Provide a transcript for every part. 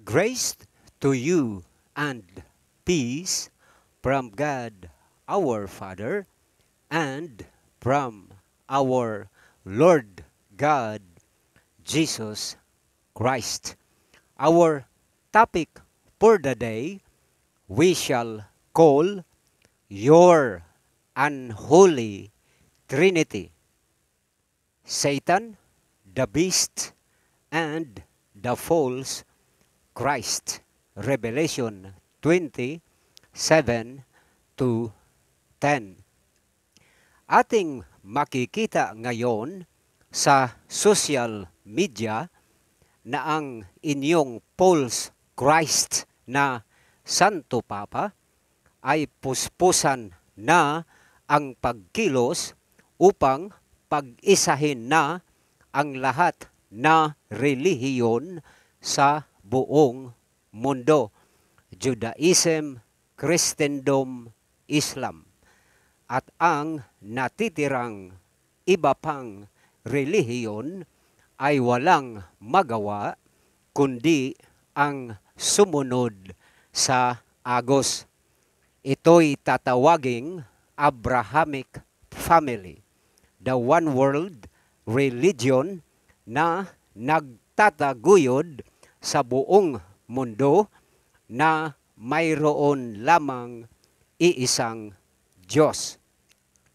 Grace to you and peace from God our Father and from our Lord God Jesus Christ. Our topic for the day we shall call your unholy Trinity. Satan, the beast, and the false Christ. Revelation 20:7 to 10. Ating makikita ngayon sa social media na ang inyong false Christ na Santo Papa ay puspusan na ang pagkilos upang pag-isahin na ang lahat na relihiyon sa buong mundo. Judaism, Christendom, Islam. At ang natitirang iba pang relihiyon ay walang magawa kundi ang sumunod sa agos. Ito'y tatawaging Abrahamic family, the one world religion na nagtataguyod sa buong mundo na mayroon lamang iisang Diyos.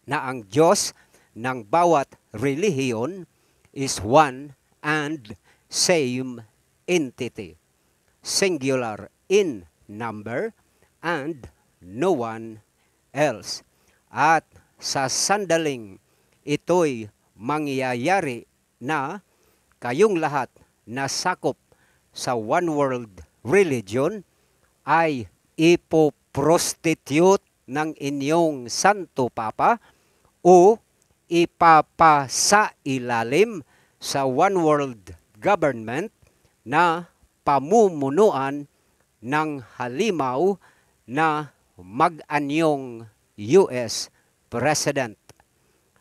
Na ang Diyos ng bawat relihiyon is one and same entity, singular in number and no one else. At sa sandaling ito'y mangyayari na kayong lahat na sakop sa one world religion ay ipoprostitute ng inyong Santo Papa o ipapasailalim sa one world government na pamumunuan ng halimaw na mag-anyong US President.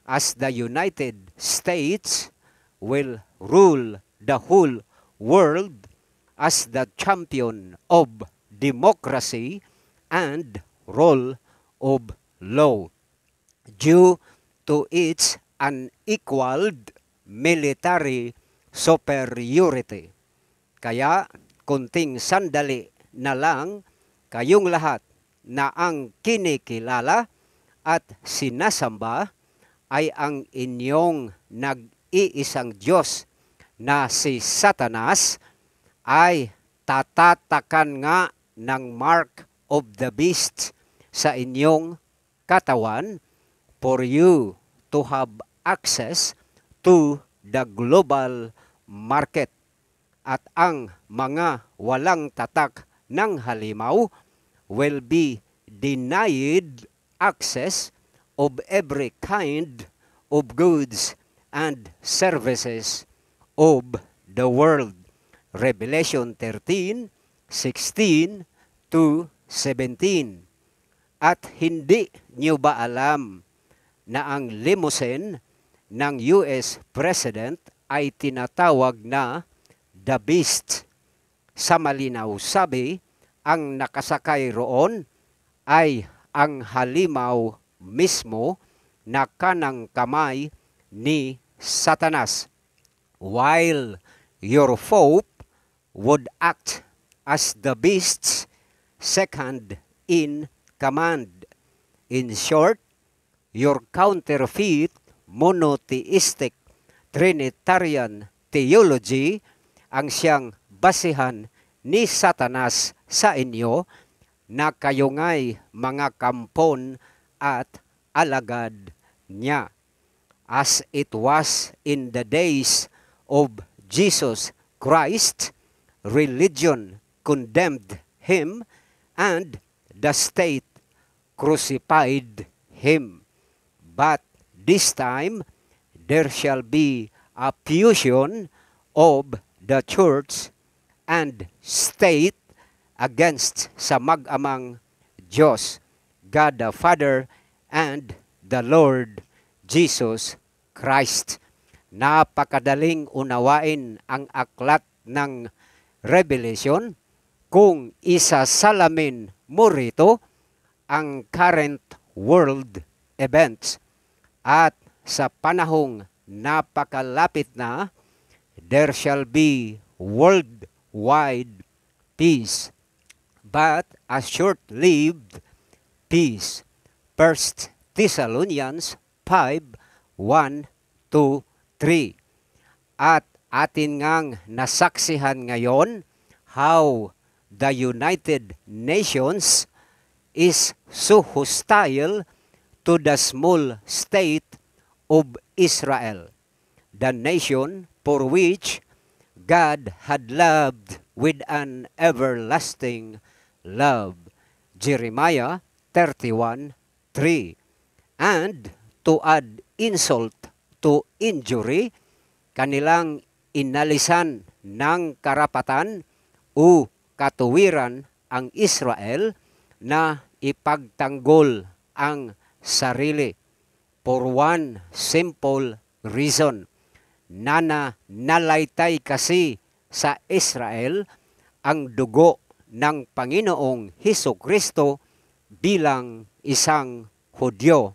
As the United States will rule the whole world as the champion of democracy and rule of law due to its unequaled military superiority. Kaya kunting sandali na lang kayong lahat na ang kinikilala at sinasamba ay ang inyong nag-iisang Diyos na si Satanas ay tatatakan nga ng mark of the beast sa inyong katawan for you to have access to the global market. At ang mga walang tatak ng halimaw will be denied access of every kind of goods and services of the world. Revelation 13:16 to 17. At hindi nyo ba alam na ang limousine ng US President ay tinatawag na the beast? Sa malinaw sabi, ang nakasakay roon ay ang halimaw mismo na kanang kamay ni Satanas. While your Pope would act as the beast's second in command. In short, your counterfeit monotheistic Trinitarian theology ang siyang basihan ni Satanas sa inyo na kayo nga'y mga kampon at alagad niya. As it was in the days of Jesus Christ, religion condemned him and the state crucified him. But this time, there shall be a fusion of the church and state against sa mag-amang Diyos, God the Father and the Lord Jesus Christ. Napakadaling unawain ang aklat ng Revelation kung isasalamin mo rito ang current world events at sa panahong napakalapit na, there shall be worldwide peace, but a short-lived peace. 1 Thessalonians 5:1-3. At atin ngang nasaksihan ngayon how the United Nations is so hostile to the small state of Israel, the nation for which God had loved with an everlasting love. Jeremiah 31:3. And to add insult to injury, kanilang inalisan ng karapatan o katuwiran ang Israel na ipagtanggol ang sarili for one simple reason. Nalaytay kasi sa Israel ang dugo ng Panginoong Hesukristo bilang isang Hudyo.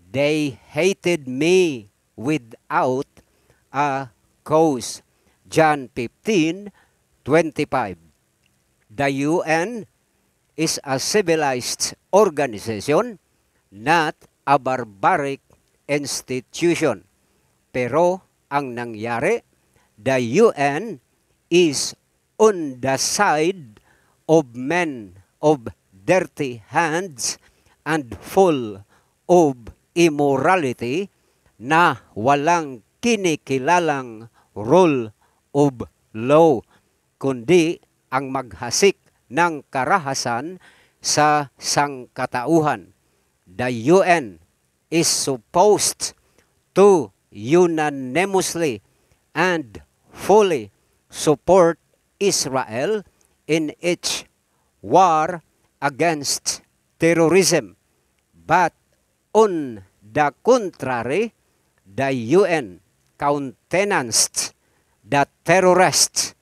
They hated me without a cause. John 15:25. The UN is a civilized organization, not a barbaric institution. Pero ang nangyari, the UN is on the side of men of dirty hands and full of immorality na walang kinikilalang rule of law, kundi ang maghasik ng karahasan sa sangkatauhan. The UN is supposed to unanimously and fully support Israel in its war against terrorism. But on the contrary, the UN countenanced the terrorists,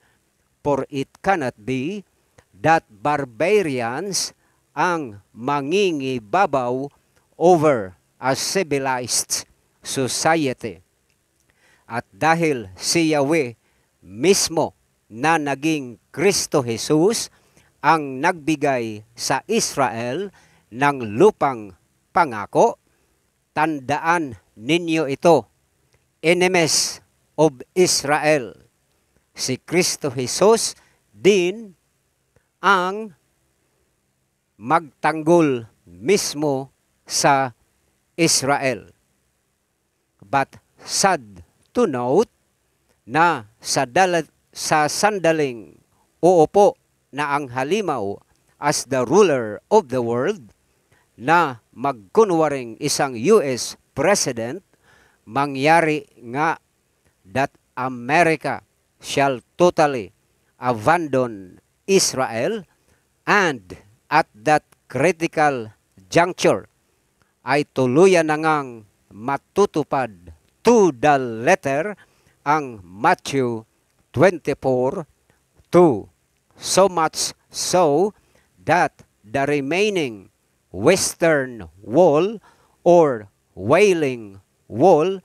for it cannot be that barbarians ang mangingibabaw over a civilized society. At dahil si Yahweh mismo na naging Kristo Jesus ang nagbigay sa Israel ng lupang pangako, tandaan ninyo ito, enemies of Israel. Si Kristo Jesus din ang magtanggol mismo sa Israel. But sad to note na sa sandaling uupo na ang halimaw as the ruler of the world, na magkunwaring isang US President, mangyari nga that America shall totally abandon Israel, and at that critical juncture ay tuluyan na ngang matutupad to the letter ang Matthew 24:2. So much so that the remaining Western Wall or Wailing Wall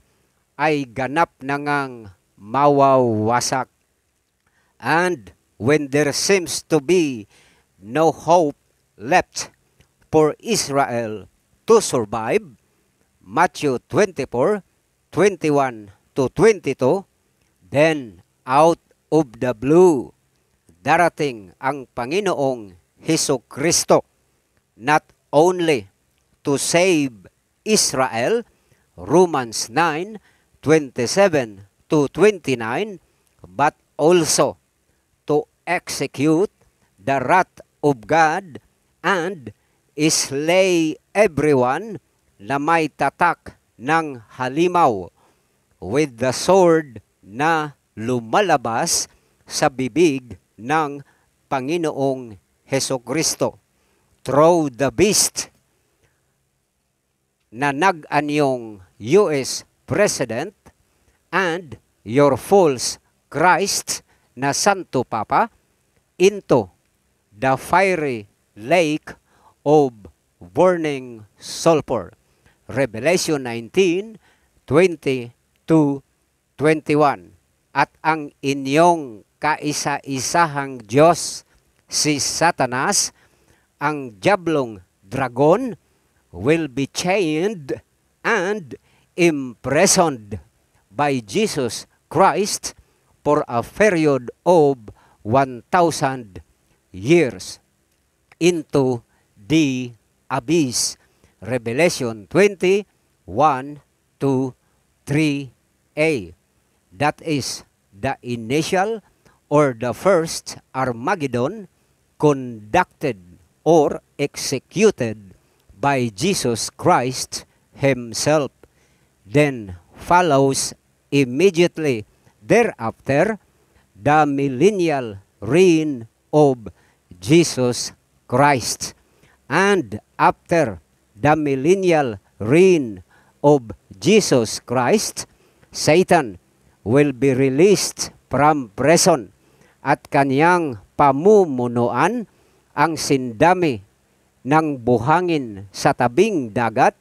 ay ganap na ngang mawawasak. And when there seems to be no hope left for Israel to survive, Matthew 24:21-22, then out of the blue, darating ang Panginoong Hesukristo, not only to save Israel, Romans 9:27-29, but also to execute the wrath of God and slay everyone na may tatak ng halimaw with the sword na lumalabas sa bibig ng Panginoong Hesukristo. Through the beast na nag-anyong US President and your false Christ na Santo Papa into the fiery lake of burning sulfur. Revelation 19:20-21. At ang inyong kaisa-isahang Diyos, si Satanas, ang diablong dragon, will be chained and imprisoned by Jesus Christ for a period of 1,000 years into the abyss. Revelation 20:1-3a. That is the initial or the first Armageddon conducted or executed by Jesus Christ himself. Then follows immediately thereafter the millennial reign of Jesus Christ. And after the millennial reign of Jesus Christ, Satan will be released from prison at kanyang pamumunuan ang sindami ng buhangin sa tabing dagat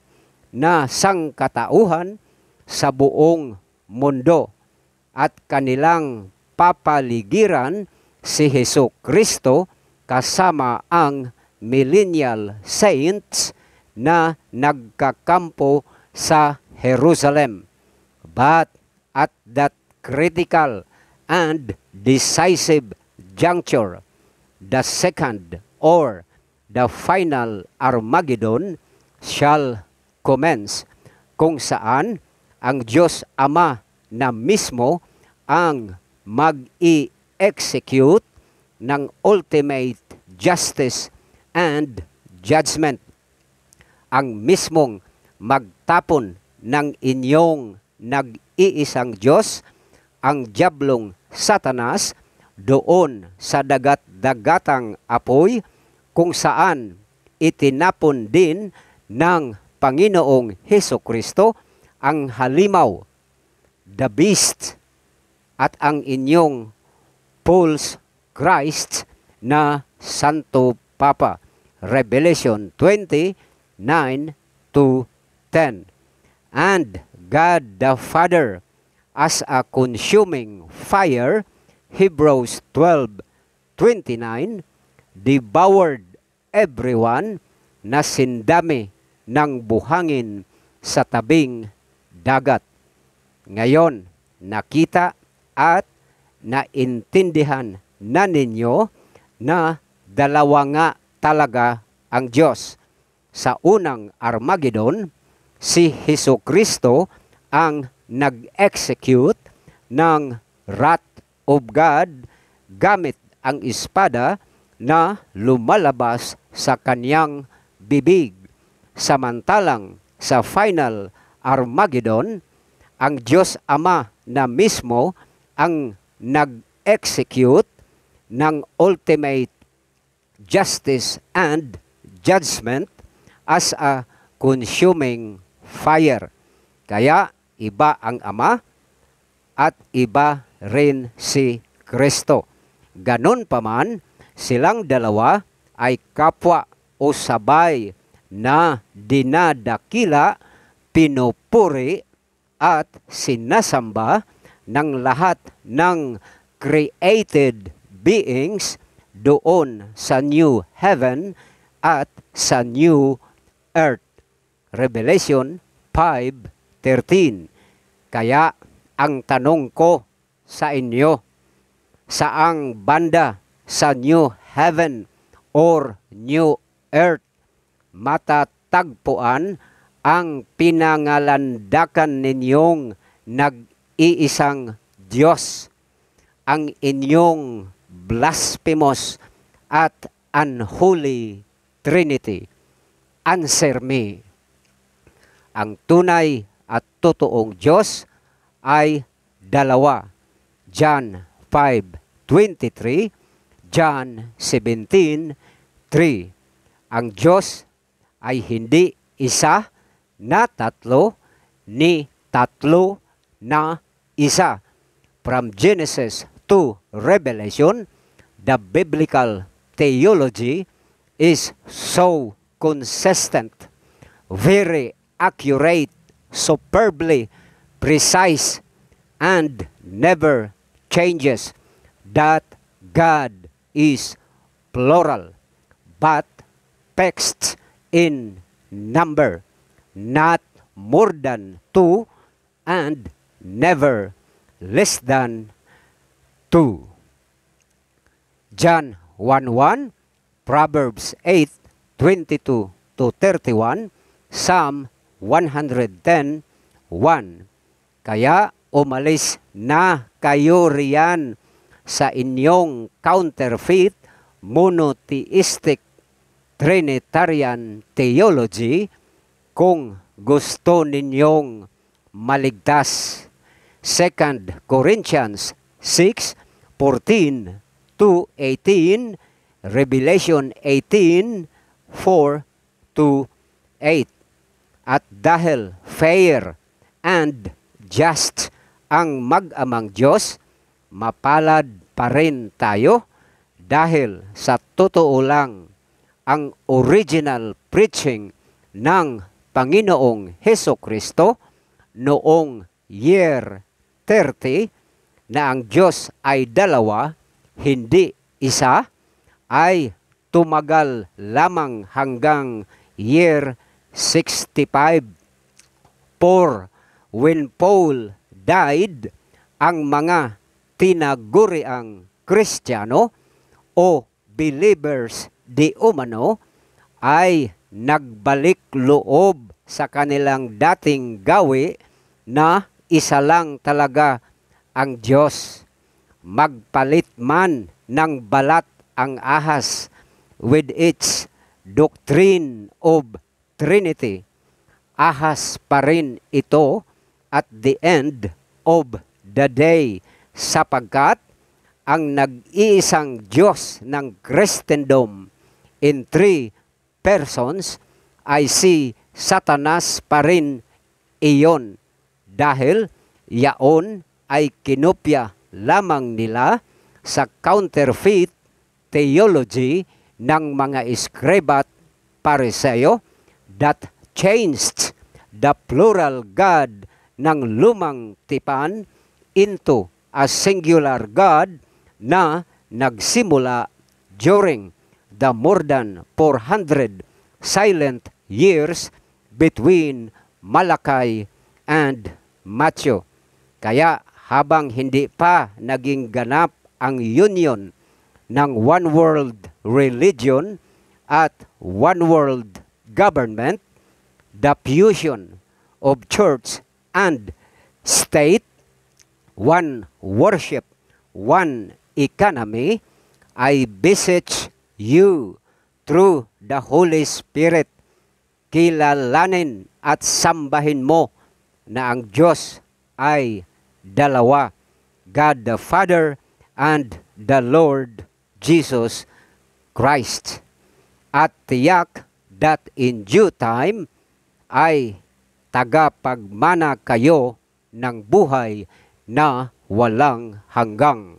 na sangkatauhan sa buong mundo at kanilang papaligiran si Hesus Kristo kasama ang millennial saints na nagkakampo sa Jerusalem. But at that critical and decisive juncture, the second or the final Armageddon shall commence, kung saan ang Diyos Ama na mismo ang mag-i-execute ng ultimate justice and judgment. Ang mismong magtapon ng inyong nag-iisang Diyos, ang diablong Satanas, doon sa dagat-dagatang apoy, kung saan itinapon din ng Panginoong Hesukristo ang halimaw, the beast, at ang inyong false Christ na Santo Papa. Revelation 20:9-10. And God the Father, as a consuming fire, Hebrews 12:29, devoured everyone na sindami ng buhangin sa tabing dagat. Ngayon, nakita at naintindihan na ninyo na dalawa nga talaga ang Diyos. Sa unang Armageddon, si Hesukristo ang nag-execute ng wrath of God gamit ang espada na lumalabas sa kanyang bibig. Samantalang sa final Armageddon, ang Diyos Ama na mismo ang nag-execute ng ultimate justice and judgment as a consuming fire. Kaya iba ang Ama at iba rin si Kristo. Ganon pa man, silang dalawa ay kapwa o sabay na dinadakila, pinupuri at sinasamba ng lahat ng created beings doon sa new heaven at sa new earth. Revelation 5:13. Kaya ang tanong ko sa inyo, saang banda sa new heaven or new earth matatagpuan ang pinangalandakan ninyong nag-iisang Diyos, ang inyong blasphemous at unholy Trinity? Answer me. Ang tunay at totoong Diyos ay dalawa. John 5:23, John 17:3. Ang Diyos ay hindi isa na tatlo, ni tatlo na isa. From Genesis to Revelation, the biblical theology is so consistent, very accurate, superbly precise, and never changes that God is plural, but texts in number, not more than two, and never less than two. John 1:1, Proverbs 8:22 to 31, Psalm 110:1. Kaya umalis na kayo riyan sa inyong counterfeit, monotheistic, Trinitarian theology kung gusto ninyong maligtas. 2 Corinthians 6:14 to 18, Revelation 18:4 to 8. At dahil fair and just ang mag-amang Diyos, mapalad pa rin tayo dahil sa totoo lang ang original preaching ng Panginoong Hesukristo noong year 30 na ang Diyos ay dalawa, hindi isa, ay tumagal lamang hanggang year 65. For when Paul died, ang mga tinaguriang Kristiyano o believers di umano ay nagbalik loob sa kanilang dating gawi na isa lang talaga ang Diyos. Magpalit man ng balat ang ahas with its doctrine of Trinity, ahas pa rin ito at the end of the day, sapagkat ang nag-iisang Diyos ng Christendom in three persons ay si Satanas pa rin iyon, dahil yaon ay kinopya lamang nila sa counterfeit theology ng mga Eskriba at Pariseo that changed the plural God ng lumang tipan into a singular God na nagsimula during the more than 400 silent years between Malachi and Matthew. Kaya habang hindi pa naging ganap ang union ng one world religion at one world government, the fusion of church and state, one worship, one economy, I beseech you through the Holy Spirit, kilalanin at sambahin mo na ang Diyos ay dalawa, God the Father and the Lord Jesus Christ. At tiyak that in due time ay tagapagmana kayo ng buhay na walang hanggang.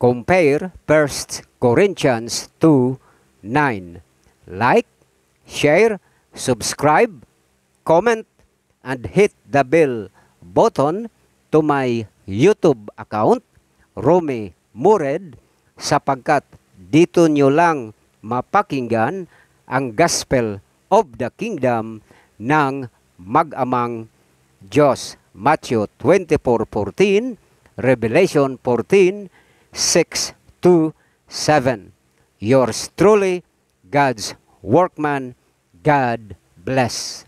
Compare 1 Corinthians 2:9. Like, share, subscribe, comment, and hit the bell button to my YouTube account, Romy Mured, sapagkat dito nyo lang mapakinggan ang Gospel of the Kingdom ng mag-amang Diyos. Matthew 24:14, Revelation 14:6-7. Yours truly, God's workman. God bless.